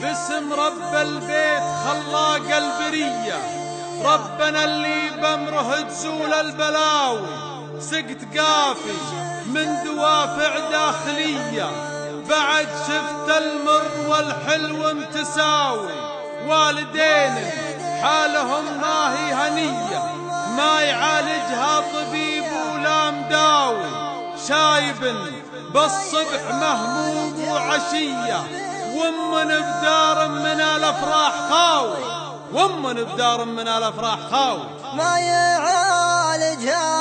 باسم رب البيت خلاق البرية، ربنا اللي بأمره تزول البلاوي. سقت قافي من دوافع داخلية، بعد شفت المر والحلو متساوي. والدين حالهم ما هي هنية، ما يعالجها طبيب ولا مداوي. شايب بالصبح مهموم وعشية، ومن بدار من الافراح خاوي، ومن بدار من الافراح خاوي. ما يعالجها